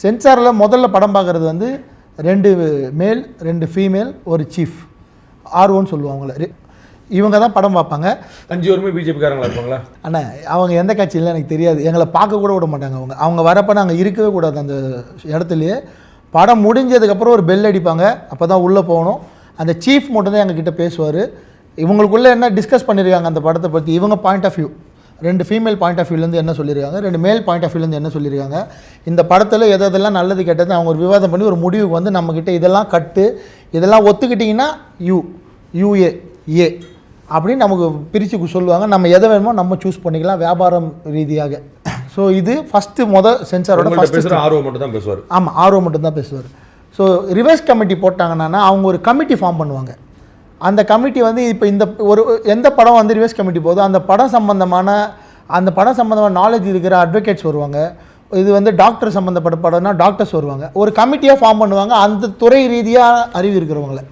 சென்சாரில் முதல்ல படம் பார்க்குறது வந்து 2 மேல் 2 ஃபீமேல் ஒரு சீஃப் R1 சொல்லுவாங்களே, இவங்க தான் படம் பார்ப்பாங்க. 5 பேருமே பிஜேபிக்காரங்களா இருப்பாங்களா? அண்ணா அவங்க எந்த கட்சியில் எனக்கு தெரியாது, எங்களை பார்க்க கூட விட மாட்டாங்க. அவங்க வரப்போ நாங்கள் இருக்கவே கூடாது அந்த இடத்துலையே. படம் முடிஞ்சதுக்கப்புறம் ஒரு பெல் அடிப்பாங்க, அப்போ தான் உள்ளே போகணும். அந்த சீஃப் மட்டும் தான் எங்ககிட்ட பேசுவார். இவங்களுக்குள்ளே என்ன டிஸ்கஸ் பண்ணியிருக்காங்க அந்த படத்தை பற்றி, இவங்க point of view, 2 female point of வியூலேருந்து என்ன சொல்லியிருக்காங்க, 2 மேல் பாயிண்ட் ஆஃப் வியூலேருந்து என்ன சொல்லியிருக்காங்க, இந்த படத்தில் எதெல்லாம் நல்லது கெட்டது அவங்க ஒரு விவாதம் பண்ணி ஒரு முடிவுக்கு வந்து நம்மக்கிட்ட இதெல்லாம் கட்டு, இதெல்லாம் ஒத்துக்கிட்டிங்கன்னா யூஏ அப்படின்னு நமக்கு பிரித்து சொல்லுவாங்க. நம்ம எதை வேணுமோ நம்ம சூஸ் பண்ணிக்கலாம் வியாபாரம் ரீதியாக. ஸோ இது ஃபஸ்ட்டு சென்சாரோட ஃபஸ்ட்டு ஆர்வம் மட்டும் தான் பேசுவார். ஆமாம், ஆர்வம் மட்டும் தான் பேசுவார். ஸோ ரிவர்ஸ் கமிட்டி போட்டாங்கன்னா அவங்க ஒரு கமிட்டி ஃபார்ம் பண்ணுவாங்க. அந்த கமிட்டி வந்து இப்போ எந்த படம் வந்து ரிவர்ஸ் கமிட்டி போதோ அந்த படம் சம்மந்தமான நாலேஜ் இருக்கிற அட்வொகேட்ஸ் வருவாங்க. இது வந்து டாக்டர் சம்மந்தப்பட்ட படம்னா டாக்டர்ஸ் வருவாங்க. ஒரு கமிட்டியாக ஃபார்ம் பண்ணுவாங்க அந்த துறை ரீதியாக அறிவு இருக்கிறவங்கள.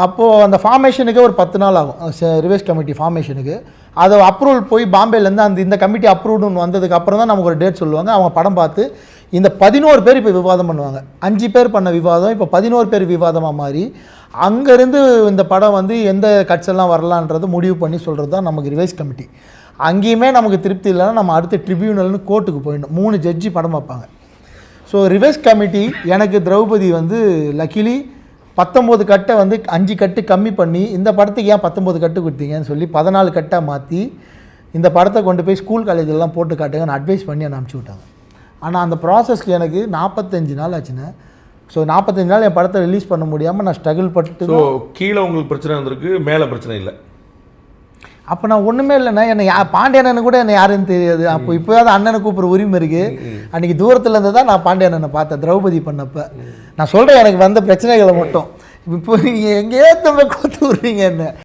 அப்போது அந்த ஃபார்மேஷனுக்கு ஒரு 10 நாள் ஆகும், ரிவர்ஸ் கமிட்டி ஃபார்மேஷனுக்கு. அதை அப்ரூவல் போய் பாம்பேலேருந்து இந்த கமிட்டி அப்ரூவ்டுன்னு வந்ததுக்கு அப்புறம் தான் நமக்கு ஒரு டேட் சொல்லுவாங்க. அவங்க படம் பார்த்து இந்த 11 பேர் இப்போ விவாதம் பண்ணுவாங்க. 5 பேர் பண்ண விவாதம் இப்போ 11 பேர் விவாதமாக மாறி அங்கேருந்து இந்த படம் வந்து எந்த கட்செல்லாம் வரலான்றது முடிவு பண்ணி சொல்கிறது தான் நமக்கு ரிவைஸ் கமிட்டி. அங்கேயுமே நமக்கு திருப்தி இல்லைன்னா நம்ம அடுத்த ட்ரிபியூனல்னு கோர்ட்டுக்கு போயிடணும். 3 ஜட்ஜி படம் பார்ப்பாங்க. ஸோ ரிவைஸ் கமிட்டி எனக்கு திரௌபதி வந்து லக்கிலி 19 கட்டை வந்து 5 கட்டு கம்மி பண்ணி இந்த படத்துக்கு ஏன் 19 கட்டு கொடுத்தீங்கன்னு சொல்லி 14 கட்டாக மாற்றி இந்த படத்தை கொண்டு போய் ஸ்கூல் காலேஜெல்லாம் போட்டு காட்டுங்கன்னு அட்வைஸ் பண்ணி என்னை அனுப்பிச்சி விட்டாங்க. ஆனால் அந்த ப்ராசஸ்க்கு எனக்கு 45 நாள் ஆச்சுன்னு. ஸோ 45 நாள் என் படத்தை ரிலீஸ் பண்ண முடியாமல் நான் ஸ்ட்ரகிள் பட்டு. ஸோ கீழே உங்களுக்கு பிரச்சனை வந்திருக்கு, மேலே பிரச்சனை இல்லை. அப்போ நான் ஒன்றுமே இல்லைண்ணா, என்னை பாண்டியண்ணனு கூட என்னை யாருன்னு தெரியாது. அப்போ இப்போயாவது அண்ணனை கூப்பிட்ற உரிமை இருக்குது. அன்றைக்கி தூரத்தில் இருந்து தான் நான் பாண்டியண்ணனை பார்த்தேன் திரௌபதி பண்ணப்போ. நான் சொல்கிறேன் எனக்கு வந்த பிரச்சனைகளை மட்டும். இப்போ நீங்கள் எங்கேயோ தம்பி கொடுத்து விட்றீங்க என்ன.